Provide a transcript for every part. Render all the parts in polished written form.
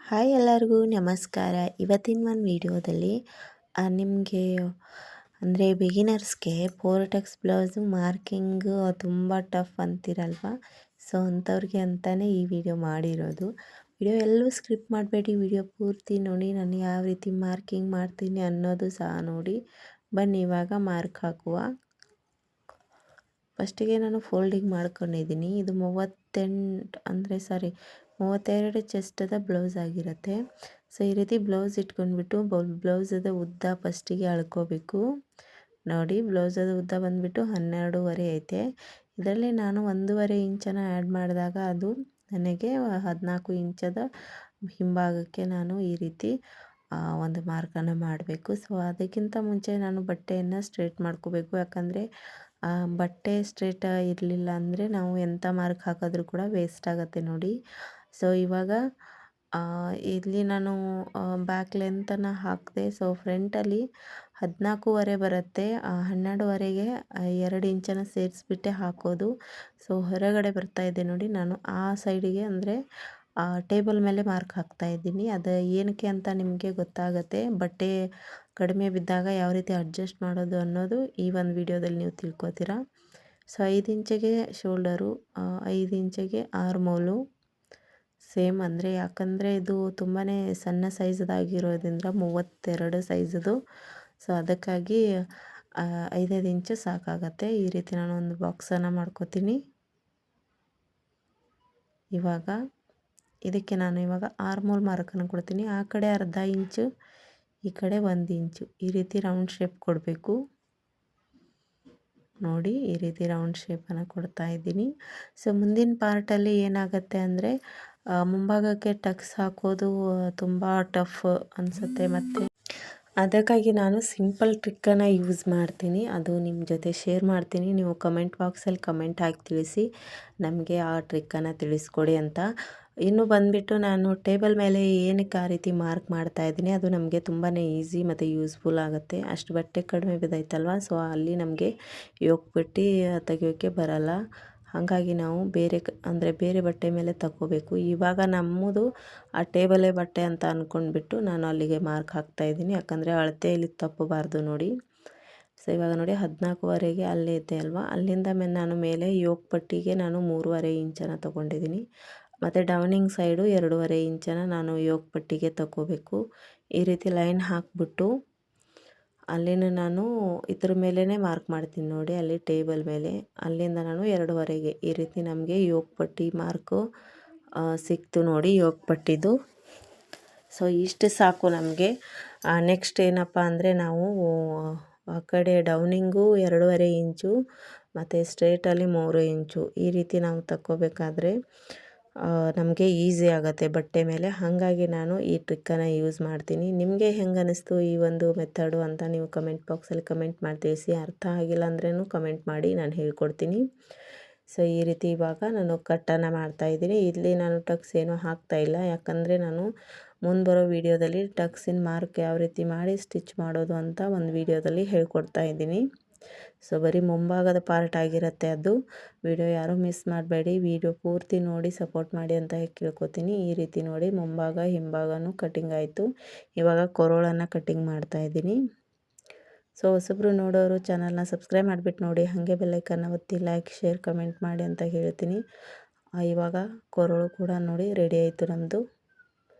Hi ಎಲ್ಲರಿಗೂ ನಮಸ್ಕಾರ. ಇವತ್ತಿನ ಒಂದು ವಿಡಿಯೋದಲ್ಲಿ ನಿಮಗೆ ಅಂದರೆ ಬಿಗಿನರ್ಸ್ಗೆ ಪೋರ್ಟೆಕ್ಸ್ ಬ್ಲೌಸು ಮಾರ್ಕಿಂಗು ತುಂಬ ಟಫ್ ಅಂತೀರಲ್ವ. ಸೊ ಅಂಥವ್ರಿಗೆ ಅಂತಲೇ ಈ ವಿಡಿಯೋ ಮಾಡಿರೋದು. ವಿಡಿಯೋ ಎಲ್ಲೂ ಸ್ಕ್ರಿಪ್ಟ್ ಮಾಡಬೇಡಿ, ವಿಡಿಯೋ ಪೂರ್ತಿ ನೋಡಿ. ನಾನು ಯಾವ ರೀತಿ ಮಾರ್ಕಿಂಗ್ ಮಾಡ್ತೀನಿ ಅನ್ನೋದು ಸಹ ನೋಡಿ. ಬನ್ನಿ ಇವಾಗ ಮಾರ್ಕ್ ಹಾಕುವ. ಫಸ್ಟಿಗೆ ನಾನು ಫೋಲ್ಡಿಂಗ್ ಮಾಡ್ಕೊಂಡಿದ್ದೀನಿ. ಇದು 32 ಚೆಸ್ಟದ ಬ್ಲೌಸ್ ಆಗಿರುತ್ತೆ. ಸೊ ಈ ರೀತಿ ಬ್ಲೌಸ್ ಇಟ್ಕೊಂಡ್ಬಿಟ್ಟು ಬ್ಲೌಸದ ಉದ್ದ ಫಸ್ಟಿಗೆ ಅಳ್ಕೋಬೇಕು. ನೋಡಿ, ಬ್ಲೌಸದ ಉದ್ದ ಬಂದುಬಿಟ್ಟು 12.5 ಐತೆ. ಇದರಲ್ಲಿ ನಾನು 1.5 ಇಂಚನ್ನು ಆ್ಯಡ್ ಮಾಡಿದಾಗ ಅದು ನನಗೆ 14 ಇಂಚದ ಹಿಂಭಾಗಕ್ಕೆ ನಾನು ಈ ರೀತಿ ಒಂದು ಮಾರ್ಕನ್ನು ಮಾಡಬೇಕು. ಸೊ ಅದಕ್ಕಿಂತ ಮುಂಚೆ ನಾನು ಬಟ್ಟೆಯನ್ನು ಸ್ಟ್ರೇಟ್ ಮಾಡ್ಕೋಬೇಕು. ಯಾಕಂದರೆ ಬಟ್ಟೆ ಸ್ಟ್ರೇಟ್ ಇರಲಿಲ್ಲ ಅಂದರೆ ನಾವು ಎಂಥ ಮಾರ್ಕ್ ಹಾಕಿದ್ರೂ ಕೂಡ ವೇಸ್ಟ್ ಆಗುತ್ತೆ ನೋಡಿ. ಸೊ ಇವಾಗ ಇಲ್ಲಿ ನಾನು ಬ್ಯಾಕ್ ಲೆಂತನ್ನು ಹಾಕಿದೆ. ಸೊ ಫ್ರಂಟಲ್ಲಿ 14.5 ಬರುತ್ತೆ. 12.5ಗೆ 2 ಇಂಚನ್ನು ಸೇರಿಸ್ಬಿಟ್ಟೆ ಹಾಕೋದು. ಸೊ ಹೊರಗಡೆ ಬರ್ತಾಯಿದೆ ನೋಡಿ. ನಾನು ಆ ಸೈಡಿಗೆ ಅಂದರೆ ಟೇಬಲ್ ಮೇಲೆ ಮಾರ್ಕ್ ಹಾಕ್ತಾಯಿದ್ದೀನಿ. ಅದು ಏನಕ್ಕೆ ಅಂತ ನಿಮಗೆ ಗೊತ್ತಾಗುತ್ತೆ. ಬಟ್ಟೆ ಕಡಿಮೆ ಬಿದ್ದಾಗ ಯಾವ ರೀತಿ ಅಡ್ಜಸ್ಟ್ ಮಾಡೋದು ಅನ್ನೋದು ಈ ಒಂದು ವಿಡಿಯೋದಲ್ಲಿ ನೀವು ತಿಳ್ಕೊತೀರಾ. ಸೊ 5 ಇಂಚಿಗೆ ಶೋಲ್ಡರು, 5 ಇಂಚಿಗೆ ಆರ್ಮೋಲು ಸೇಮ್. ಅಂದರೆ ಯಾಕಂದರೆ ಇದು ತುಂಬಾ ಸಣ್ಣ ಸೈಜ್ದಾಗಿರೋದ್ರಿಂದ 32 ಸೈಜದು. ಸೊ ಅದಕ್ಕಾಗಿ 5 ಇಂಚು ಸಾಕಾಗತ್ತೆ. ಈ ರೀತಿ ನಾನು ಒಂದು ಬಾಕ್ಸನ್ನು ಮಾಡ್ಕೋತೀನಿ. ಇವಾಗ ಇದಕ್ಕೆ ನಾನು ಇವಾಗ ಆರ್ಮೋಲ್ ಮಾರ್ಕನ್ನು ಕೊಡ್ತೀನಿ. ಆ ಕಡೆ ಅರ್ಧ ಇಂಚು, ಈ ಕಡೆ 1 ಇಂಚು, ಈ ರೀತಿ ರೌಂಡ್ ಶೇಪ್ ಕೊಡಬೇಕು. ನೋಡಿ, ಈ ರೀತಿ ರೌಂಡ್ ಶೇಪನ್ನು ಕೊಡ್ತಾ ಇದ್ದೀನಿ. ಸೊ ಮುಂದಿನ ಪಾರ್ಟಲ್ಲಿ ಏನಾಗುತ್ತೆ ಅಂದರೆ ಮುಂಭಾಗಕ್ಕೆ ಟಕ್ಸ್ ಹಾಕೋದು ತುಂಬ ಟಫ್ ಅನಿಸುತ್ತೆ. ಮತ್ತು ಅದಕ್ಕಾಗಿ ನಾನು ಸಿಂಪಲ್ ಟ್ರಿಕ್ಕನ್ನು ಯೂಸ್ ಮಾಡ್ತೀನಿ. ಅದು ನಿಮ್ಮ ಜೊತೆ ಶೇರ್ ಮಾಡ್ತೀನಿ. ನೀವು ಕಮೆಂಟ್ ಬಾಕ್ಸಲ್ಲಿ ಕಮೆಂಟ್ ಹಾಕಿ ತಿಳಿಸಿ, ನಮಗೆ ಆ ಟ್ರಿಕ್ಕನ್ನು ತಿಳಿಸ್ಕೊಡಿ ಅಂತ. ಇನ್ನು ಬಂದುಬಿಟ್ಟು ನಾನು ಟೇಬಲ್ ಮೇಲೆ ಏನಕ್ಕೆ ಆ ರೀತಿ ಮಾರ್ಕ್ ಮಾಡ್ತಾಯಿದ್ದೀನಿ, ಅದು ನಮಗೆ ತುಂಬಾ ಈಸಿ ಮತ್ತು ಯೂಸ್ಫುಲ್ ಆಗುತ್ತೆ. ಅಷ್ಟು ಬಟ್ಟೆ ಕಡಿಮೆ ಬಿದ್ದೈತಲ್ವ. ಸೊ ಅಲ್ಲಿ ನಮಗೆ ಯೋಕ್ ಪಟ್ಟಿ ತೆಗಿಯೋಕ್ಕೆ ಬರಲ್ಲ. ಹಾಗಾಗಿ ನಾವು ಬೇರೆ ಬಟ್ಟೆ ಮೇಲೆ ತಗೋಬೇಕು. ಇವಾಗ ನಮ್ಮದು ಆ ಟೇಬಲೇ ಬಟ್ಟೆ ಅಂತ ಅಂದ್ಕೊಂಡ್ಬಿಟ್ಟು ನಾನು ಅಲ್ಲಿಗೆ ಮಾರ್ಕ್ ಹಾಕ್ತಾಯಿದ್ದೀನಿ. ಯಾಕಂದರೆ ಅಳತೆಯಲ್ಲಿ ತಪ್ಪಬಾರ್ದು ನೋಡಿ. ಸೊ ಇವಾಗ ನೋಡಿ 14.5ಗೆ ಅಲ್ಲೇ ಇದೆ ಅಲ್ವಾ, ಅಲ್ಲಿಂದ ನಾನು ಮೇಲೆ ಯೋಕ್ ಪಟ್ಟಿಗೆ ನಾನು 3.5 ಇಂಚನ್ನು ತೊಗೊಂಡಿದ್ದೀನಿ. ಮತ್ತು ಡೌನಿಂಗ್ ಸೈಡು 2.5 ಇಂಚನ್ನು ನಾನು ಯೋಕ್ ಪಟ್ಟಿಗೆ ತಗೋಬೇಕು. ಈ ರೀತಿ ಲೈನ್ ಹಾಕ್ಬಿಟ್ಟು ಅಲ್ಲಿನ ನಾನು ಇದ್ರ ಮೇಲೇ ಮಾರ್ಕ್ ಮಾಡ್ತೀನಿ ನೋಡಿ. ಅಲ್ಲಿ ಟೇಬಲ್ ಮೇಲೆ ಅಲ್ಲಿಂದ ನಾನು 2.5ಗೆ ಈ ರೀತಿ ನಮಗೆ ಯೋಕ್ ಪಟ್ಟಿ ಮಾರ್ಕು ಸಿಕ್ತು ನೋಡಿ, ಯೋಕ್ ಪಟ್ಟಿದು. ಸೊ ಇಷ್ಟು ಸಾಕು ನಮಗೆ. ನೆಕ್ಸ್ಟ್ ಏನಪ್ಪ ಅಂದರೆ ನಾವು ಆ ಕಡೆ ಡೌನಿಂಗು 2.5 ಇಂಚು ಮತ್ತು ಸ್ಟ್ರೇಟಲ್ಲಿ 3 ಇಂಚು ಈ ರೀತಿ ನಾವು ತಗೋಬೇಕಾದ್ರೆ ನಮಗೆ ಈಸಿ ಆಗುತ್ತೆ ಬಟ್ಟೆ ಮೇಲೆ. ಹಾಗಾಗಿ ನಾನು ಈ ಟ್ರಿಕ್ಕನ್ನು ಯೂಸ್ ಮಾಡ್ತೀನಿ. ನಿಮಗೆ ಹೆಂಗೆ ಅನ್ನಿಸ್ತು ಈ ಒಂದು ಮೆಥಡು ಅಂತ ನೀವು ಕಮೆಂಟ್ ಬಾಕ್ಸಲ್ಲಿ ಕಮೆಂಟ್ ಮಾಡಿ ತಿಳಿಸಿ. ಅರ್ಥ ಆಗಿಲ್ಲ ಅಂದ್ರೂ ಕಮೆಂಟ್ ಮಾಡಿ, ನಾನು ಹೇಳ್ಕೊಡ್ತೀನಿ. ಸೊ ಈ ರೀತಿ ಇವಾಗ ನಾನು ಕಟ್ಟನ್ನು ಮಾಡ್ತಾಯಿದ್ದೀನಿ. ಇಲ್ಲಿ ನಾನು ಟಕ್ಸ್ ಏನೂ ಹಾಕ್ತಾಯಿಲ್ಲ. ಯಾಕಂದರೆ ನಾನು ಮುಂದೆ ವೀಡಿಯೋದಲ್ಲಿ ಟಕ್ಸಿನ ಮಾರ್ಕ್ ಯಾವ ರೀತಿ ಮಾಡಿ ಸ್ಟಿಚ್ ಮಾಡೋದು ಅಂತ ಒಂದು ವೀಡಿಯೋದಲ್ಲಿ ಹೇಳ್ಕೊಡ್ತಾ ಇದ್ದೀನಿ. ಸೊ ಬರೀ ಮುಂಭಾಗದ ಪಾರ್ಟ್ ಆಗಿರುತ್ತೆ ಅದು. ವಿಡಿಯೋ ಯಾರೂ ಮಿಸ್ ಮಾಡಬೇಡಿ, ವಿಡಿಯೋ ಪೂರ್ತಿ ನೋಡಿ ಸಪೋರ್ಟ್ ಮಾಡಿ ಅಂತ ಕೇಳ್ಕೊತೀನಿ. ಈ ರೀತಿ ನೋಡಿ ಮುಂಭಾಗ ಹಿಂಭಾಗನೂ ಕಟಿಂಗ್ ಆಯಿತು. ಇವಾಗ ಕೊರೋಳನ್ನು ಕಟಿಂಗ್ ಮಾಡ್ತಾಯಿದ್ದೀನಿ. ಸೊ ಹೊಸಬ್ರು ನೋಡೋರು ಚಾನಲ್ನ ಸಬ್ಸ್ಕ್ರೈಬ್ ಮಾಡಿಬಿಟ್ಟು ನೋಡಿ, ಹಾಗೆ ಬೆಲ್ಲೈಕನ್ನ ಒತ್ತಿ ಲೈಕ್ ಶೇರ್ ಕಮೆಂಟ್ ಮಾಡಿ ಅಂತ ಹೇಳ್ತೀನಿ. ಇವಾಗ ಕೊರಳು ಕೂಡ ನೋಡಿ ರೆಡಿ ಆಯಿತು ನಮ್ಮದು.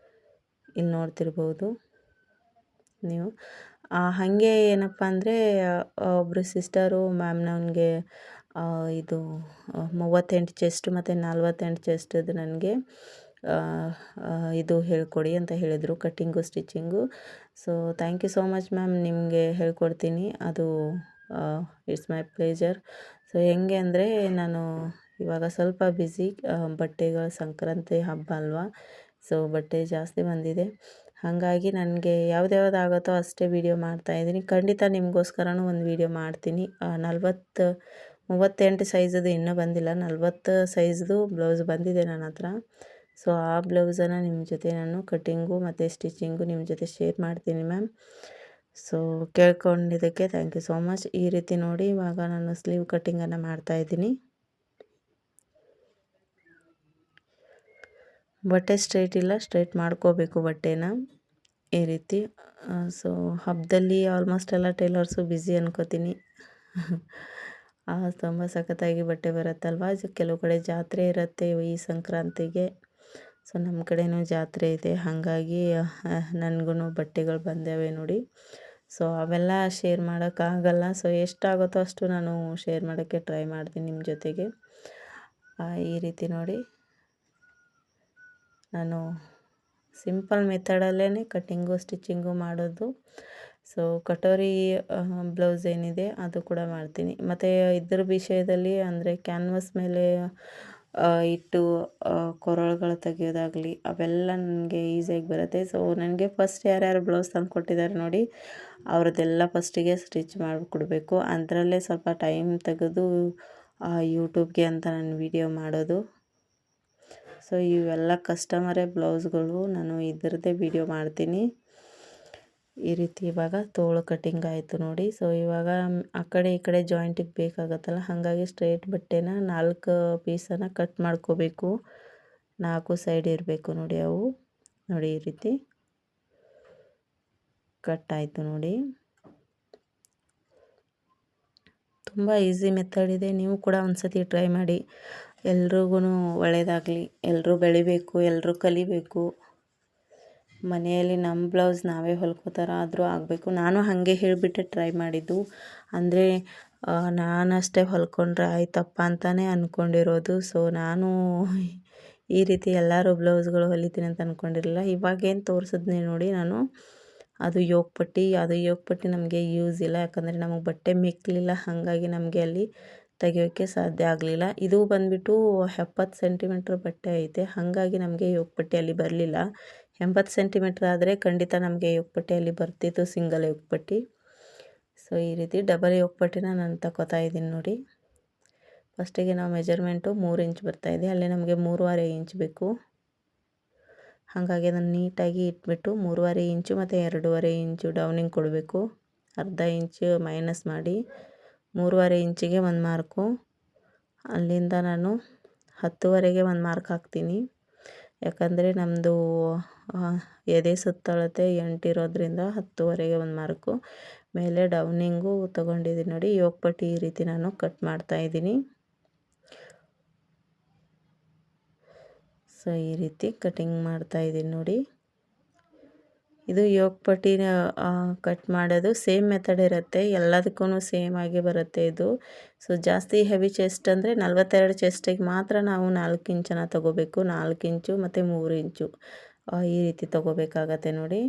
ಇಲ್ಲಿ ನೋಡ್ತಿರ್ಬೋದು ನೀವು. ಹಾಗೆ ಏನಪ್ಪ ಅಂದರೆ ಒಬ್ಬರು ಸಿಸ್ಟರು ಮ್ಯಾಮ್ ನನಗೆ ಇದು 38 ಚೆಸ್ಟ್ ಮತ್ತು 48 ಚೆಸ್ಟದು ನನಗೆ ಇದು ಹೇಳ್ಕೊಡಿ ಅಂತ ಹೇಳಿದರು, cutting stitching. So thank you so much ma'am, ನಿಮಗೆ ಹೇಳ್ಕೊಡ್ತೀನಿ. ಅದು ಇಟ್ಸ್ ಮೈ ಪ್ಲೇಜರ್. ಸೊ ಹೆಂಗೆ ಅಂದರೆ ನಾನು ಇವಾಗ ಸ್ವಲ್ಪ ಬ್ಯುಸಿ, ಬಟ್ಟೆಗಳ ಸಂಕ್ರಾಂತಿ ಹಬ್ಬ ಅಲ್ವಾ. ಸೊ ಬಟ್ಟೆ ಜಾಸ್ತಿ ಬಂದಿದೆ. ಹಾಗಾಗಿ ನನಗೆ ಯಾವ್ದು ಆಗುತ್ತೋ ಅಷ್ಟೇ ವೀಡಿಯೋ ಮಾಡ್ತಾಯಿದ್ದೀನಿ. ಖಂಡಿತ ನಿಮಗೋಸ್ಕರನೂ ಒಂದು ವೀಡಿಯೋ ಮಾಡ್ತೀನಿ. 38 ಸೈಜದು ಇನ್ನೂ ಬಂದಿಲ್ಲ, 40 ಸೈಜ್ದು ಬ್ಲೌಸ್ ಬಂದಿದೆ ನನ್ನ ಹತ್ರ. ಸೊ ಆ ಬ್ಲೌಸನ್ನು ನಿಮ್ಮ ಜೊತೆ ನಾನು ಕಟ್ಟಿಂಗು ಮತ್ತು ಸ್ಟಿಚಿಂಗು ನಿಮ್ಮ ಜೊತೆ ಶೇರ್ ಮಾಡ್ತೀನಿ ಮ್ಯಾಮ್. ಸೊ ಕೇಳ್ಕೊಂಡಿದ್ದಕ್ಕೆ ಥ್ಯಾಂಕ್ ಯು ಸೋ ಮಚ್. ಈ ರೀತಿ ನೋಡಿ ಇವಾಗ ನಾನು ಸ್ಲೀವ್ ಕಟ್ಟಿಂಗನ್ನು ಮಾಡ್ತಾಯಿದ್ದೀನಿ. ಬಟ್ಟೆ ಸ್ಟ್ರೈಟ್ ಇಲ್ಲ, ಸ್ಟ್ರೈಟ್ ಮಾಡ್ಕೋಬೇಕು ಬಟ್ಟೆನ ಈ ರೀತಿ. ಸೊ ಹಬ್ಬದಲ್ಲಿ ಆಲ್ಮೋಸ್ಟ್ ಎಲ್ಲ ಟೈಲರ್ಸು ಬ್ಯುಸಿ ಅನ್ಕೋತೀನಿ. ತುಂಬ ಸಖತ್ತಾಗಿ ಬಟ್ಟೆ ಬರುತ್ತಲ್ವ. ಕೆಲವು ಕಡೆ ಜಾತ್ರೆ ಇರುತ್ತೆ ಈ ಸಂಕ್ರಾಂತಿಗೆ. ಸೊ ನಮ್ಮ ಕಡೆನೂ ಜಾತ್ರೆ ಇದೆ, ಹಾಗಾಗಿ ನನಗೂ ಬಟ್ಟೆಗಳು ಬಂದವೆ ನೋಡಿ. ಸೊ ಅವೆಲ್ಲ ಶೇರ್ ಮಾಡೋಕ್ಕಾಗಲ್ಲ. ಸೊ ಎಷ್ಟಾಗುತ್ತೋ ಅಷ್ಟು ನಾನು ಶೇರ್ ಮಾಡೋಕ್ಕೆ ಟ್ರೈ ಮಾಡ್ತೀನಿ ನಿಮ್ಮ ಜೊತೆಗೆ. ಈ ರೀತಿ ನೋಡಿ, ನಾನು ಸಿಂಪಲ್ ಮೆಥಡಲ್ಲೇ ಕಟ್ಟಿಂಗು ಸ್ಟಿಚಿಂಗು ಮಾಡೋದು. ಸೊ ಕಟೋರಿ ಬ್ಲೌಸ್ ಏನಿದೆ ಅದು ಕೂಡ ಮಾಡ್ತೀನಿ. ಮತ್ತು ಇದ್ರ ವಿಷಯದಲ್ಲಿ ಅಂದರೆ ಕ್ಯಾನ್ವಾಸ್ ಮೇಲೆ ಇಟ್ಟು ಕೊರಳುಗಳು ತೆಗೆಯೋದಾಗಲಿ ಅವೆಲ್ಲ ನನಗೆ ಈಸಿಯಾಗಿ ಬರುತ್ತೆ. ಸೊ ನನಗೆ ಫಸ್ಟ್ ಯಾರ್ಯಾರು ಬ್ಲೌಸ್ ತಂದು ಕೊಟ್ಟಿದ್ದಾರೆ ನೋಡಿ, ಅವ್ರದ್ದೆಲ್ಲ ಫಸ್ಟಿಗೆ ಸ್ಟಿಚ್ ಮಾಡಿಕೊಡ್ಬೇಕು. ಅದರಲ್ಲೇ ಸ್ವಲ್ಪ ಟೈಮ್ ತೆಗೆದು ಯೂಟ್ಯೂಬ್ಗೆ ಅಂತ ನಾನು ವಿಡಿಯೋ ಮಾಡೋದು. ಸೊ ಇವೆಲ್ಲ ಕಸ್ಟಮರೇ ಬ್ಲೌಸ್ಗಳು, ನಾನು ಇದರದ್ದೇ ವಿಡಿಯೋ ಮಾಡ್ತೀನಿ. ಈ ರೀತಿ ಇವಾಗ ತೋಳು ಕಟ್ಟಿಂಗ್ ಆಯಿತು ನೋಡಿ. ಸೊ ಇವಾಗ ಆ ಕಡೆ ಈ ಕಡೆ ಜಾಯಿಂಟಿಗೆ ಬೇಕಾಗತ್ತಲ್ಲ, ಹಾಗಾಗಿ ಸ್ಟ್ರೈಟ್ ಬಟ್ಟೆನ 4 ಪೀಸನ್ನು ಕಟ್ ಮಾಡ್ಕೋಬೇಕು. 4 ಸೈಡ್ ಇರಬೇಕು ನೋಡಿ ಅವು. ನೋಡಿ ಈ ರೀತಿ ಕಟ್ ಆಯಿತು ನೋಡಿ. ತುಂಬ ಈಸಿ ಮೆಥಡ್ ಇದೆ, ನೀವು ಕೂಡ ಒಂದ್ಸತಿ ಟ್ರೈ ಮಾಡಿ. ಎಲ್ರಿಗೂ ಒಳ್ಳೆಯದಾಗಲಿ. ಎಲ್ಲರೂ ಬೆಳಿಬೇಕು, ಎಲ್ಲರೂ ಕಲಿಬೇಕು. ಮನೆಯಲ್ಲಿ ನಮ್ಮ ಬ್ಲೌಸ್ ನಾವೇ ಹೊಲ್ಕೋತಾರ ಆದರೂ ಆಗಬೇಕು. ನಾನು ಹಾಗೆ ಹೇಳಿಬಿಟ್ಟೆ ಟ್ರೈ ಮಾಡಿದ್ದು. ಅಂದರೆ ನಾನಷ್ಟೇ ಹೊಲ್ಕೊಂಡ್ರೆ ಆಯ್ತಪ್ಪ ಅಂತಲೇ ಅಂದ್ಕೊಂಡಿರೋದು. ಸೊ ನಾನು ಈ ರೀತಿ ಎಲ್ಲರೂ ಬ್ಲೌಸ್ಗಳು ಹೊಲಿತೀನಿ ಅಂತ ಅಂದ್ಕೊಂಡಿರಲಿಲ್ಲ. ಇವಾಗೇನು ತೋರಿಸಿದ್ನಿ ನೋಡಿ ನಾನು, ಅದು ಯೋಗ ಪಟ್ಟಿ ನಮಗೆ ಯೂಸ್ ಇಲ್ಲ, ಯಾಕಂದರೆ ನಮಗೆ ಬಟ್ಟೆ ಮಿಕ್ಕಲಿಲ್ಲ, ಹಾಗಾಗಿ ನಮಗೆ ಅಲ್ಲಿ ತೆಗೆಯೋಕ್ಕೆ ಸಾಧ್ಯ ಆಗಲಿಲ್ಲ. ಇದು ಬಂದುಬಿಟ್ಟು 70 ಸೆಂಟಿಮೀಟ್ರ್ ಬಟ್ಟೆ ಐತೆ, ಹಾಗಾಗಿ ನಮಗೆ ಯೋಗ ಪಟ್ಟಿಯಲ್ಲಿ ಬರಲಿಲ್ಲ. 80 ಸೆಂಟಿಮೀಟ್ರ್ ಆದರೆ ಖಂಡಿತ ನಮಗೆ ಯೋಗ ಪಟ್ಟಿಯಲ್ಲಿ ಬರ್ತಿತ್ತು, ಸಿಂಗಲ್ ಯೋಗ ಪಟ್ಟಿ. ಸೊ ಈ ರೀತಿ ಡಬಲ್ ಯೋಗ ಪಟ್ಟಿನ ನಾನು ತಗೋತಾ ಇದ್ದೀನಿ ನೋಡಿ. ಫಸ್ಟಿಗೆ ನಾವು ಮೆಜರ್ಮೆಂಟು 3 ಇಂಚ್ ಬರ್ತಾಯಿದೆ, ಅಲ್ಲಿ ನಮಗೆ 3.5 ಇಂಚ್ ಬೇಕು. ಹಾಗಾಗಿ ಅದನ್ನು ನೀಟಾಗಿ ಇಟ್ಬಿಟ್ಟು 3.5 ಇಂಚು ಮತ್ತು 2.5 ಇಂಚು ಡೌನಿಂಗ್ ಕೊಡಬೇಕು. ಅರ್ಧ ಇಂಚು ಮೈನಸ್ ಮಾಡಿ 3.5 ಇಂಚಿಗೆ ಒಂದು ಮಾರ್ಕು. ಅಲ್ಲಿಂದ ನಾನು 10ವರೆಗೆ ಒಂದು ಮಾರ್ಕ್ ಹಾಕ್ತೀನಿ, ಯಾಕಂದರೆ ನಮ್ಮದು ಎದೆ ಸುತ್ತಳತೆ 8 ಇರೋದ್ರಿಂದ 10ವರೆಗೆ ಒಂದು ಮಾರ್ಕು. ಮೇಲೆ ಡೌನಿಂಗು ತೊಗೊಂಡಿದ್ದೀನಿ ನೋಡಿ. ಯೋಗ ಪಟ್ಟಿ ಈ ರೀತಿ ನಾನು ಕಟ್ ಮಾಡ್ತಾಯಿದ್ದೀನಿ. ಸೊ ಈ ರೀತಿ ಕಟಿಂಗ್ ಮಾಡ್ತಾಯಿದ್ದೀನಿ ನೋಡಿ. ಇದು ಯೋಗ ಪಟ್ಟಿನ ಕಟ್ ಮಾಡೋದು ಸೇಮ್ ಮೆಥಡ್ ಇರುತ್ತೆ, ಎಲ್ಲದಕ್ಕೂ ಸೇಮ್ ಆಗಿ ಬರುತ್ತೆ ಇದು. ಸೊ ಜಾಸ್ತಿ ಹೆವಿ ಚೆಸ್ಟ್ ಅಂದರೆ 42 ಚೆಸ್ಟಿಗೆ ಮಾತ್ರ ನಾವು 4 ಇಂಚನ್ನು ತೊಗೋಬೇಕು. 4 ಇಂಚು ಮತ್ತು 3 ಇಂಚು ಈ ರೀತಿ ತೊಗೋಬೇಕಾಗತ್ತೆ ನೋಡಿ.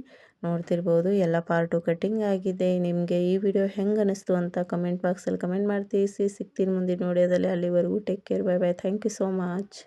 ನೋಡ್ತಿರ್ಬೋದು ಎಲ್ಲ ಪಾರ್ಟು ಕಟ್ಟಿಂಗ್ ಆಗಿದೆ. ನಿಮಗೆ ಈ ವಿಡಿಯೋ ಹೆಂಗೆ ಅನ್ನಿಸ್ತು ಅಂತ ಕಮೆಂಟ್ ಬಾಕ್ಸಲ್ಲಿ ಕಮೆಂಟ್ ಮಾಡ್ತೀವಿ. ಸಿಗ್ತೀನಿ ಮುಂದಿನ ವಿಡಿಯೋದಲ್ಲಿ. ಅಲ್ಲಿವರೆಗೂ take care, bye bye. Thank you so much.